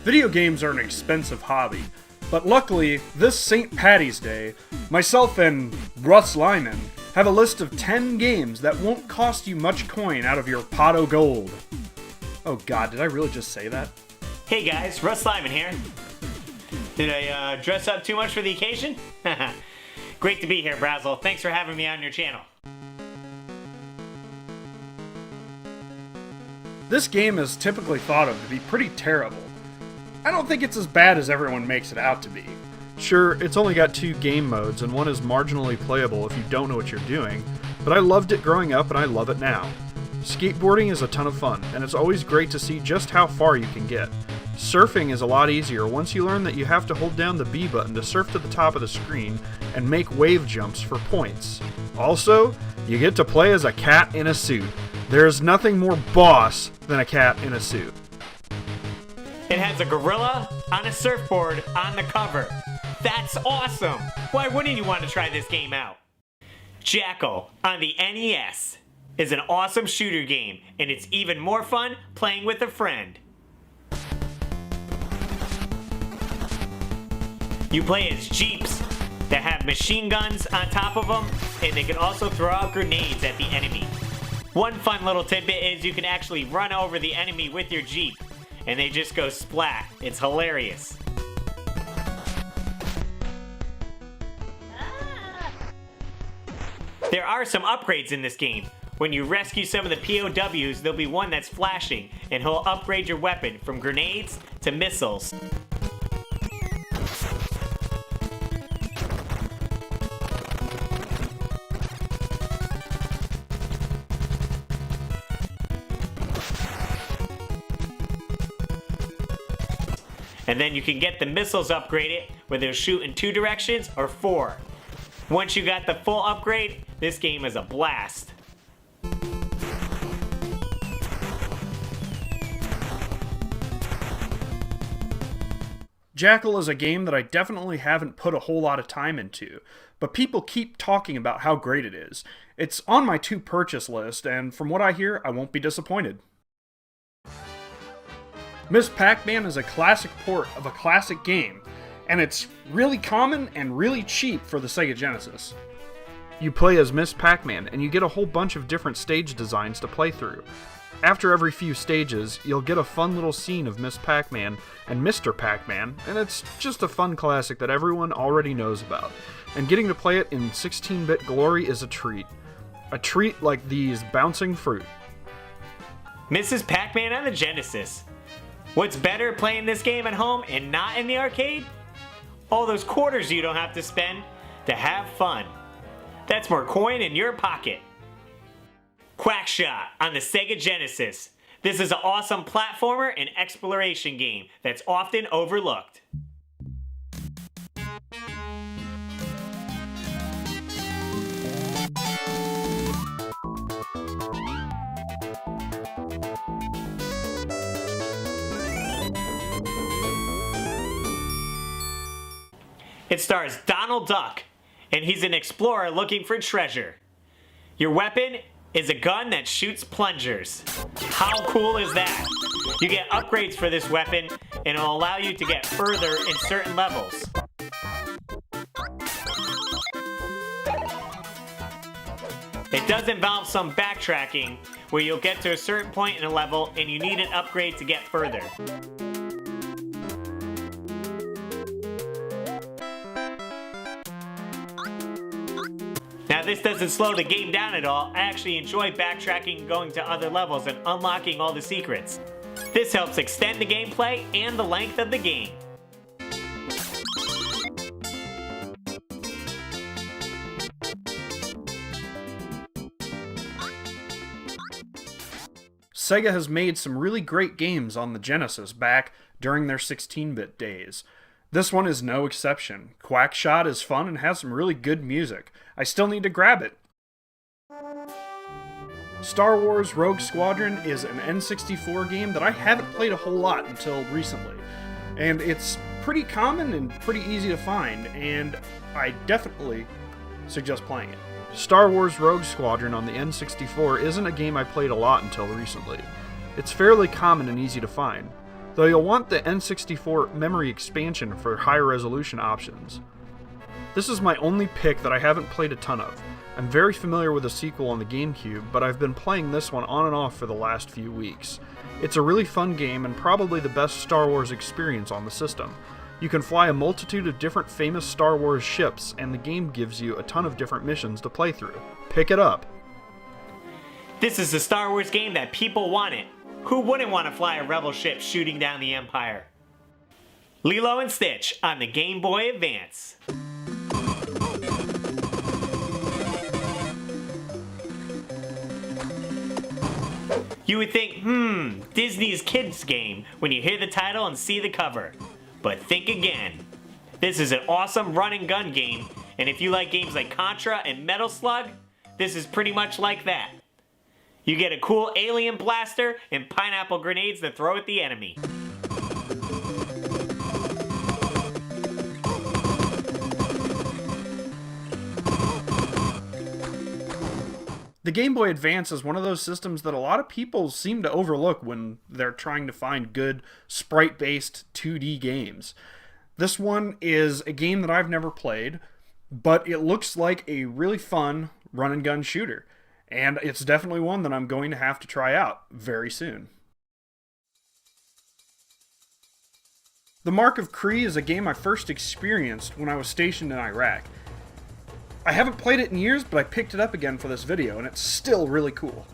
Video games are an expensive hobby, but luckily, this St. Paddy's Day, myself and Russ Lyman have a list of 10 games that won't cost you much coin out of your pot o' gold. Oh god, did I really just say that? Hey guys, Russ Lyman here. Did I dress up too much for the occasion? Great to be here, Brasel. Thanks for having me on your channel. This game is typically thought of to be pretty terrible. I don't think it's as bad as everyone makes it out to be. Sure, it's only got 2 game modes, and one is marginally playable if you don't know what you're doing, but I loved it growing up and I love it now. Skateboarding is a ton of fun, and it's always great to see just how far you can get. Surfing is a lot easier once you learn that you have to hold down the B button to surf to the top of the screen and make wave jumps for points. Also, you get to play as a cat in a suit. There's nothing more boss than a cat in a suit. It has a gorilla on a surfboard on the cover. That's awesome! Why wouldn't you want to try this game out? Jackal on the NES is an awesome shooter game, and it's even more fun playing with a friend. You play as jeeps that have machine guns on top of them, and they can also throw out grenades at the enemy. One fun little tidbit is you can actually run over the enemy with your jeep, and they just go splat. It's hilarious. There are some upgrades in this game. When you rescue some of the POWs, there'll be one that's flashing, and he'll upgrade your weapon from grenades to missiles. And then you can get the missiles upgraded, where they'll shoot in 2 directions or 4. Once you got the full upgrade, this game is a blast. Jackal is a game that I definitely haven't put a whole lot of time into, but people keep talking about how great it is. It's on my to-purchase list, and from what I hear, I won't be disappointed. Miss Pac-Man is a classic port of a classic game, and it's really common and really cheap for the Sega Genesis. You play as Miss Pac-Man, and you get a whole bunch of different stage designs to play through. After every few stages, you'll get a fun little scene of Miss Pac-Man and Mr. Pac-Man, and it's just a fun classic that everyone already knows about. And getting to play it in 16-bit glory is a treat. A treat like these bouncing fruit. Mrs. Pac-Man on the Genesis. What's better, playing this game at home and not in the arcade? All those quarters you don't have to spend to have fun. That's more coin in your pocket. Quackshot on the Sega Genesis. This is an awesome platformer and exploration game that's often overlooked. It stars Donald Duck, and he's an explorer looking for treasure. Your weapon is a gun that shoots plungers. How cool is that? You get upgrades for this weapon, and it'll allow you to get further in certain levels. It does involve some backtracking, where you'll get to a certain point in a level, and you need an upgrade to get further. Now this doesn't slow the game down at all. I actually enjoy backtracking and going to other levels and unlocking all the secrets. This helps extend the gameplay and the length of the game. Sega has made some really great games on the Genesis back during their 16-bit days. This one is no exception. Quackshot is fun and has some really good music. I still need to grab it. Star Wars Rogue Squadron is an N64 game that I haven't played a whole lot until recently. And it's pretty common and pretty easy to find, and I definitely suggest playing it. Star Wars Rogue Squadron on the N64 isn't a game I played a lot until recently. It's fairly common and easy to find. though you'll want the N64 memory expansion for higher resolution options. This is my only pick that I haven't played a ton of. I'm very familiar with the sequel on the GameCube, but I've been playing this one on and off for the last few weeks. It's a really fun game and probably the best Star Wars experience on the system. You can fly a multitude of different famous Star Wars ships, and the game gives you a ton of different missions to play through. Pick it up! This is the Star Wars game that people wanted. Who wouldn't want to fly a rebel ship shooting down the Empire? Lilo and Stitch on the Game Boy Advance. You would think, Disney's kids game when you hear the title and see the cover. But think again. This is an awesome run and gun game, and if you like games like Contra and Metal Slug, this is pretty much like that. You get a cool alien blaster and pineapple grenades to throw at the enemy. The Game Boy Advance is one of those systems that a lot of people seem to overlook when they're trying to find good sprite-based 2D games. This one is a game that I've never played, but it looks like a really fun run-and-gun shooter, and it's definitely one that I'm going to have to try out very soon. The Mark of Kri is a game I first experienced when I was stationed in Iraq. I haven't played it in years, but I picked it up again for this video, and it's still really cool.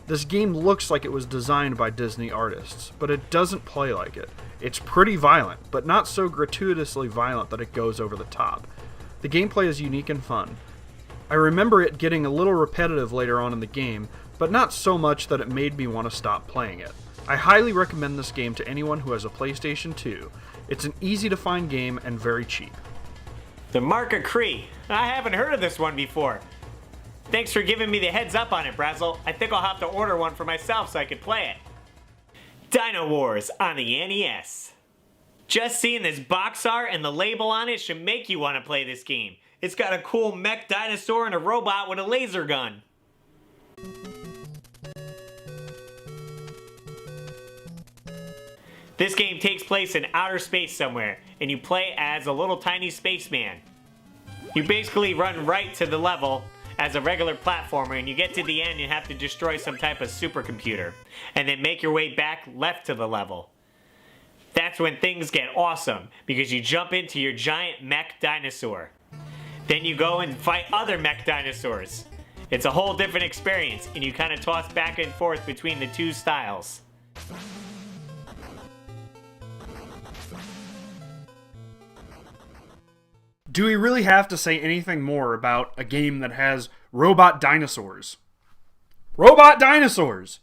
This game looks like it was designed by Disney artists, but it doesn't play like it. It's pretty violent, but not so gratuitously violent that it goes over the top. The gameplay is unique and fun. I remember it getting a little repetitive later on in the game, but not so much that it made me want to stop playing it. I highly recommend this game to anyone who has a PlayStation 2. It's an easy-to-find game and very cheap. The Mark of Kri. I haven't heard of this one before. Thanks for giving me the heads up on it, Brasel. I think I'll have to order one for myself so I can play it. Dynowarz on the NES. Just seeing this box art and the label on it should make you want to play this game. It's got a cool mech dinosaur and a robot with a laser gun. This game takes place in outer space somewhere, and you play as a little tiny spaceman. You basically run right to the level as a regular platformer, and you get to the end and have to destroy some type of supercomputer, and then make your way back left to the level. That's when things get awesome, because you jump into your giant mech dinosaur. Then you go and fight other mech dinosaurs. It's a whole different experience, and you kind of toss back and forth between the two styles. Do we really have to say anything more about a game that has robot dinosaurs? Robot dinosaurs!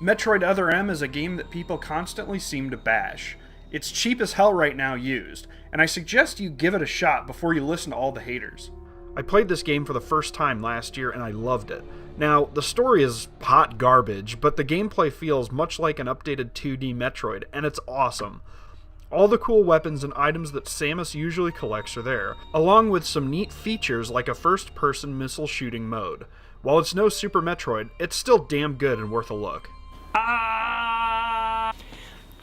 Metroid Other M is a game that people constantly seem to bash. It's cheap as hell right now used, and I suggest you give it a shot before you listen to all the haters. I played this game for the first time last year and I loved it. Now, the story is hot garbage, but the gameplay feels much like an updated 2D Metroid, and it's awesome. All the cool weapons and items that Samus usually collects are there, along with some neat features like a first-person missile shooting mode. While it's no Super Metroid, it's still damn good and worth a look. I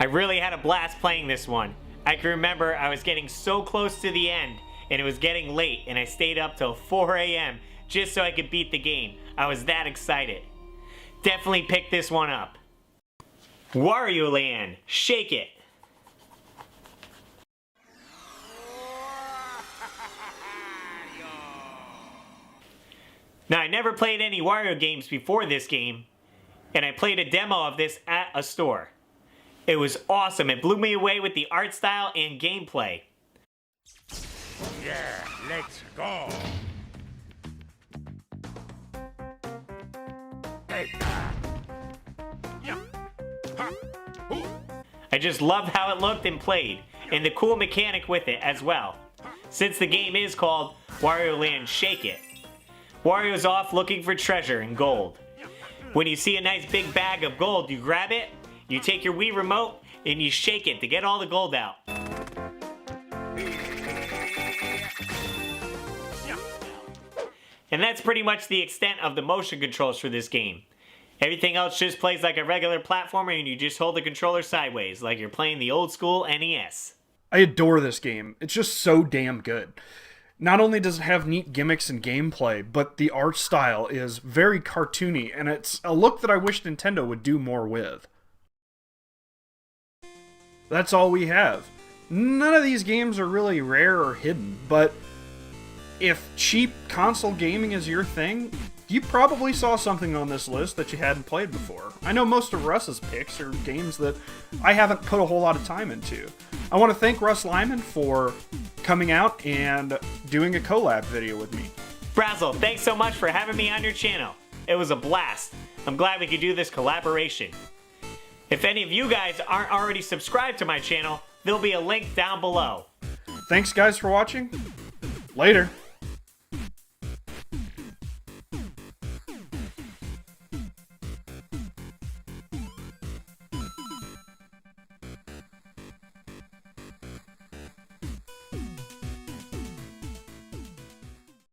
really had a blast playing this one. I can remember I was getting so close to the end, and it was getting late, and I stayed up till 4 a.m. just so I could beat the game. I was that excited. Definitely pick this one up. Wario Land, shake it. Now, I never played any Wario games before this game, and I played a demo of this at a store. It was awesome. It blew me away with the art style and gameplay. Yeah, let's go. I just loved how it looked and played, and the cool mechanic with it as well. Since the game is called Wario Land Shake It, Wario's off looking for treasure and gold. When you see a nice big bag of gold, you grab it, you take your Wii remote, and you shake it to get all the gold out. And that's pretty much the extent of the motion controls for this game. Everything else just plays like a regular platformer and you just hold the controller sideways, like you're playing the old school NES. I adore this game. It's just so damn good. Not only does it have neat gimmicks and gameplay, but the art style is very cartoony, and it's a look that I wish Nintendo would do more with. That's all we have. None of these games are really rare or hidden, but if cheap console gaming is your thing, you probably saw something on this list that you hadn't played before. I know most of Russ's picks are games that I haven't put a whole lot of time into. I want to thank Russ Lyman for coming out and doing a collab video with me. Brasel, thanks so much for having me on your channel. It was a blast. I'm glad we could do this collaboration. If any of you guys aren't already subscribed to my channel, there'll be a link down below. Thanks guys for watching. Later.